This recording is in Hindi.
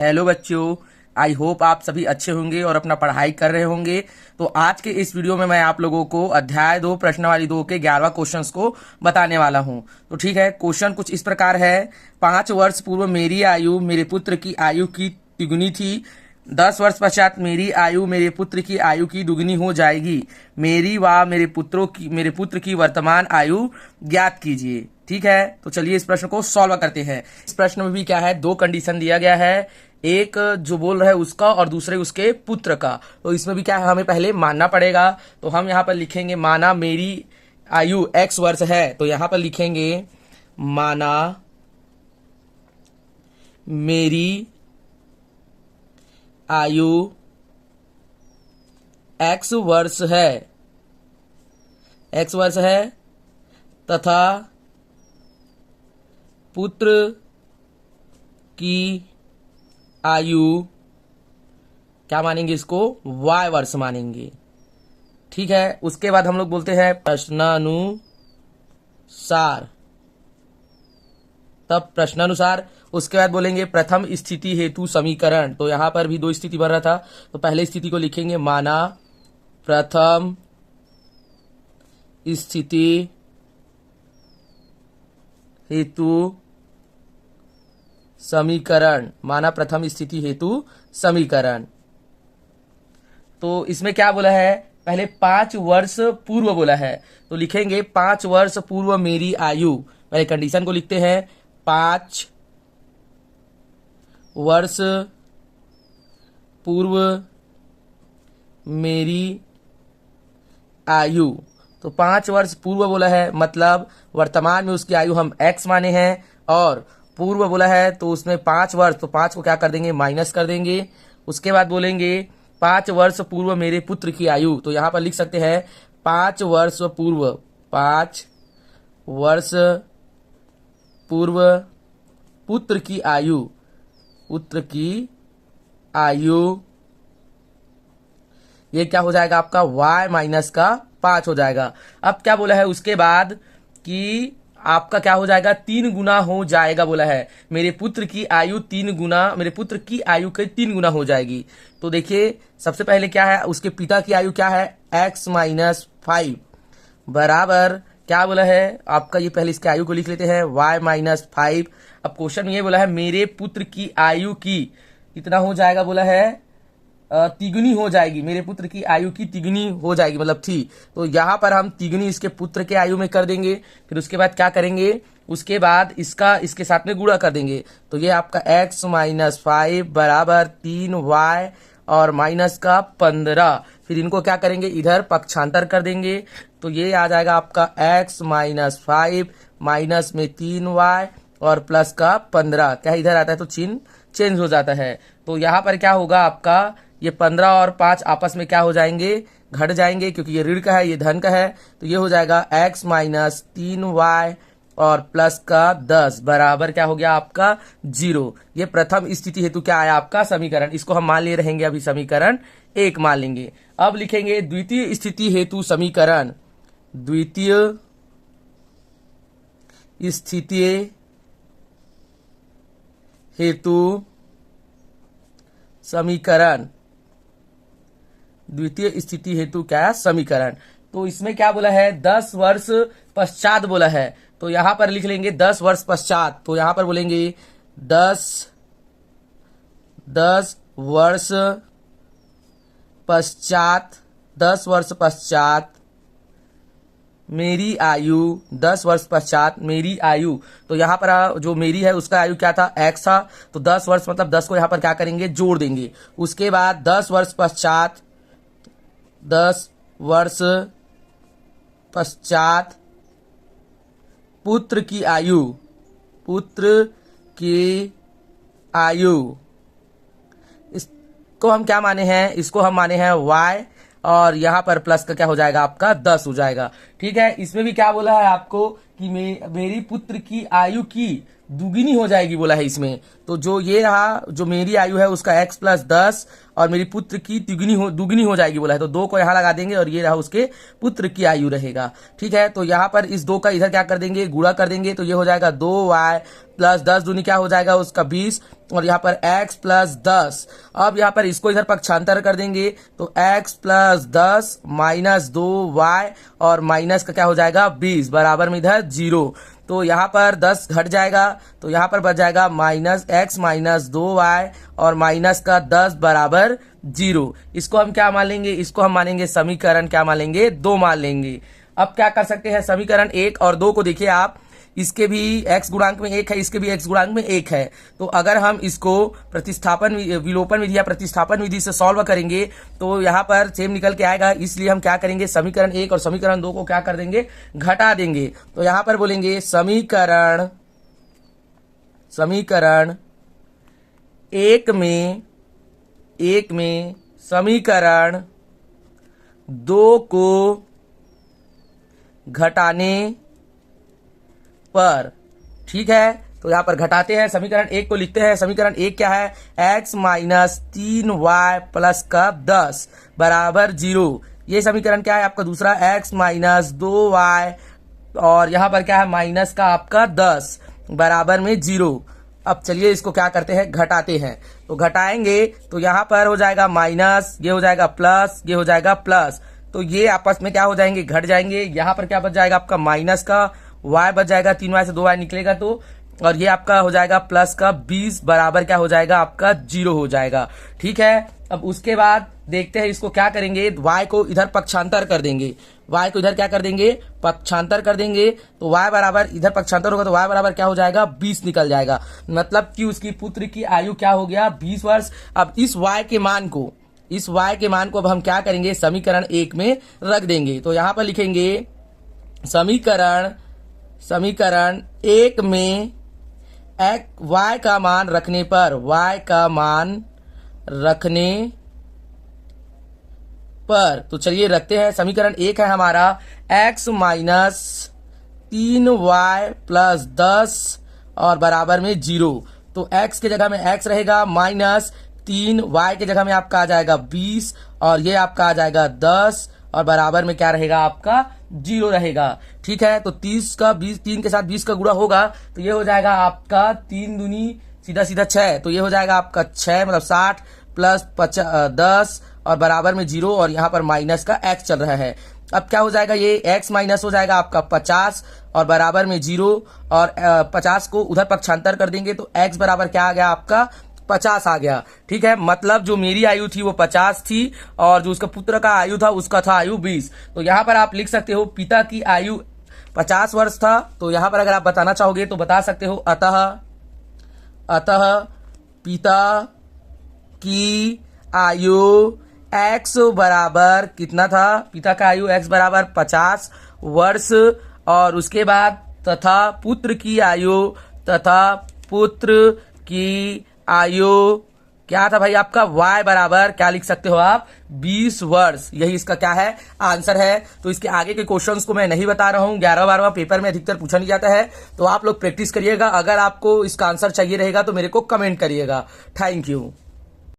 हेलो बच्चों। आई होप आप सभी अच्छे होंगे और अपना पढ़ाई कर रहे होंगे। तो आज के इस वीडियो में मैं आप लोगों को अध्याय 2 प्रश्नावली 2 के 11वां क्वेश्चंस को बताने वाला हूं। तो ठीक है, क्वेश्चन कुछ इस प्रकार है। 5 वर्ष पूर्व मेरी आयु मेरे पुत्र की आयु की तिगुनी थी। 10 वर्ष पश्चात मेरी आयु मेरे पुत्र की आयु की दुगनी हो जाएगी। मेरी व मेरे पुत्र की वर्तमान आयु ज्ञात कीजिए। ठीक है, तो चलिए इस प्रश्न को सॉल्व करते हैं। इस प्रश्न में भी क्या है, दो कंडीशन दिया गया है, एक जो बोल रहा है उसका और दूसरे उसके पुत्र का। तो इसमें भी क्या है, हमें पहले मानना पड़ेगा। तो हम यहाँ पर लिखेंगे माना मेरी आयु x वर्ष है, तो यहाँ पर लिखेंगे माना मेरी आयु x वर्ष है तथा पुत्र की आयु क्या मानेंगे, इसको y वर्ष मानेंगे। ठीक है, उसके बाद हम लोग बोलते हैं प्रश्नानुसार। तब प्रश्नानुसार उसके बाद बोलेंगे प्रथम स्थिति हेतु समीकरण। तो यहां पर भी दो स्थिति बन रहा था, तो पहले स्थिति को लिखेंगे माना प्रथम स्थिति हेतु समीकरण। माना प्रथम स्थिति हेतु समीकरण। तो इसमें क्या बोला है, पहले 5 वर्ष पूर्व बोला है, तो लिखेंगे 5 वर्ष पूर्व मेरी आयु। पहले कंडीशन को लिखते हैं 5 वर्ष पूर्व मेरी आयु। तो 5 वर्ष पूर्व बोला है, मतलब वर्तमान में उसकी आयु हम x माने हैं, और पूर्व बोला है तो उसमें 5 वर्ष, तो 5 को क्या कर देंगे, माइनस कर देंगे। उसके बाद बोलेंगे 5 वर्ष पूर्व मेरे पुत्र की आयु। तो यहां पर लिख सकते हैं 5 वर्ष पूर्व, 5 वर्ष पूर्व पुत्र की आयु, ये क्या हो जाएगा आपका y माइनस का 5 हो जाएगा। अब क्या बोला है उसके बाद कि आपका क्या हो जाएगा, 3 गुना हो जाएगा बोला है। मेरे पुत्र की आयु 3 गुना, मेरे पुत्र की आयु के 3 गुना हो जाएगी। तो देखिए सबसे पहले क्या है, उसके पिता की आयु क्या है, x माइनस 5 बराबर क्या बोला है आपका, ये पहले इसके आयु को लिख लेते हैं y माइनस 5। अब क्वेश्चन ये बोला है मेरे पुत्र की आयु की कितना हो जाएगा बोला है, तिगुनी हो जाएगी। मेरे पुत्र की आयु की तिगुनी हो जाएगी, मतलब थी। तो यहाँ पर हम तिगुनी इसके पुत्र के आयु में कर देंगे। फिर उसके बाद क्या करेंगे, उसके बाद इसका इसके साथ में गुणा कर देंगे। तो ये आपका x माइनस 5 बराबर 3y और माइनस का 15। फिर इनको क्या करेंगे, इधर पक्षांतर कर देंगे। तो ये आ जाएगा आपका x माइनस 5 माइनस में 3y और प्लस का 15। क्या इधर आता है तो चिन्ह चेंज हो जाता है। तो यहाँ पर क्या होगा आपका, ये 15 और 5 आपस में क्या हो जाएंगे, घट जाएंगे, क्योंकि ये ऋण का है ये धन का है। तो ये हो जाएगा x माइनस 3y और प्लस का 10 बराबर क्या हो गया आपका 0। ये प्रथम स्थिति हेतु क्या आया आपका समीकरण। इसको हम मान ले रहेंगे, अभी समीकरण 1 मान लेंगे। अब लिखेंगे द्वितीय स्थिति हेतु समीकरण। द्वितीय स्थिति हेतु समीकरण, द्वितीय स्थिति हेतु क्या समीकरण। तो इसमें क्या बोला है, 10 वर्ष पश्चात बोला है। तो यहां पर लिख लेंगे 10 वर्ष पश्चात। तो यहां पर बोलेंगे 10 वर्ष पश्चात, 10 वर्ष पश्चात मेरी आयु, 10 वर्ष पश्चात मेरी आयु। तो यहाँ पर जो मेरी है उसका आयु क्या था, x था। तो 10 वर्ष मतलब 10 को यहाँ पर क्या करेंगे, जोड़ देंगे। उसके बाद 10 वर्ष पश्चात, 10 वर्ष पश्चात पुत्र की आयु, इसको हम क्या माने हैं, इसको हम माने हैं y, और यहाँ पर प्लस का क्या हो जाएगा आपका 10 हो जाएगा। ठीक है, इसमें भी क्या बोला है आपको कि मेरी पुत्र की आयु की दुगनी हो जाएगी बोला है इसमें। तो जो ये रहा, जो मेरी आयु है उसका x प्लस 10 और मेरी पुत्र की दुगनी हो जाएगी बोला है। तो 2 को यहाँ लगा देंगे और ये रहा उसके पुत्र की आयु रहेगा। ठीक है, तो यहाँ पर इस 2 का इधर क्या कर देंगे, गुणा कर देंगे। तो ये हो जाएगा 2y प्लस 10 दूनी क्या हो जाएगा उसका 20, और यहाँ पर x प्लस 10। अब यहाँ पर इसको इधर पक्षांतर कर देंगे तो x प्लस 10 माइनस 2y और माइनस का क्या हो जाएगा 20 बराबर में इधर 0। तो यहाँ पर 10 घट जाएगा तो यहाँ पर बच जाएगा माइनस x माइनस 2y और माइनस का 10 बराबर 0। इसको हम क्या मान लेंगे, इसको हम मानेंगे समीकरण क्या मान लेंगे 2 मान लेंगे। अब क्या कर सकते हैं, समीकरण 1 और 2 को देखिए आप, इसके भी x गुणांक में 1 है, इसके भी x गुणांक में 1 है। तो अगर हम इसको प्रतिस्थापन विलोपन विधि या प्रतिस्थापन विधि से सॉल्व करेंगे तो यहाँ पर सेम निकल के आएगा। इसलिए हम क्या करेंगे, समीकरण 1 और समीकरण 2 को क्या कर देंगे, घटा देंगे। तो यहाँ पर बोलेंगे समीकरण 1 में समीकरण 2 को घटाने पर, ठीक है। तो यहां पर घटाते हैं, समीकरण 1 को लिखते हैं। समीकरण 1 क्या है, x माइनस 3y प्लस का 10 बराबर 0। ये समीकरण क्या है आपका दूसरा, x माइनस 2y और यहां पर क्या है माइनस का आपका 10 बराबर में 0। अब चलिए इसको क्या करते हैं, घटाते हैं। तो घटाएंगे तो यहां पर हो जाएगा माइनस, ये हो जाएगा प्लस, ये हो जाएगा प्लस। तो ये आपस में क्या हो जाएंगे, घट जाएंगे। यहां पर क्या बच जाएगा आपका माइनस का y बच जाएगा, 3y से 2y निकलेगा तो, और ये आपका हो जाएगा प्लस का 20 बराबर क्या हो जाएगा आपका 0 हो जाएगा, ठीक है। अब उसके बाद देखते हैं इसको क्या करेंगे, y को इधर पक्षांतर कर देंगे, y को इधर क्या कर देंगे, पक्षांतर कर देंगे। तो y बराबर इधर पक्षांतर होगा तो y बराबर क्या हो जाएगा 20 निकल जाएगा। मतलब कि उसकी पुत्र की आयु क्या हो गया 20 वर्ष। अब इस y के मान को अब हम क्या करेंगे, समीकरण 1 में रख देंगे। तो यहां पर लिखेंगे समीकरण 1 में y का मान रखने पर, तो चलिए रखते हैं। समीकरण 1 है हमारा x माइनस 3y प्लस 10 और बराबर में 0। तो x के जगह में x रहेगा, माइनस 3y के जगह में आपका आ जाएगा 20 और ये आपका आ जाएगा 10 और बराबर में क्या रहेगा आपका 0 रहेगा, ठीक है। तो 30 का 20, 3 के साथ 20 का गुणा होगा तो ये हो जाएगा आपका 3 दूनी सीधा 6, तो ये हो जाएगा आपका 6 मतलब 60 प्लस 10 और बराबर में 0 और यहाँ पर माइनस का x चल रहा है। अब क्या हो जाएगा, ये x माइनस हो जाएगा आपका 50 और बराबर में 0 और 50 को उधर पक्षांतर कर देंगे तो x बराबर क्या आ गया आपका 50 आ गया, ठीक है। मतलब जो मेरी आयु थी वो 50 थी और जो उसका पुत्र का आयु था उसका था आयु 20। तो यहाँ पर आप लिख सकते हो पिता की आयु 50 वर्ष था। तो यहाँ पर अगर आप बताना चाहोगे तो बता सकते हो अतः पिता की आयु x बराबर कितना था, पिता का आयु x बराबर 50 वर्ष और उसके बाद तथा पुत्र की आयु क्या था भाई आपका y बराबर क्या लिख सकते हो आप 20 वर्ष। यही इसका क्या है आंसर है। तो इसके आगे के क्वेश्चंस को मैं नहीं बता रहा हूँ, 11वां पेपर में अधिकतर पूछा नहीं जाता है। तो आप लोग प्रैक्टिस करिएगा। अगर आपको इसका आंसर चाहिए रहेगा तो मेरे को कमेंट करिएगा। Thank you.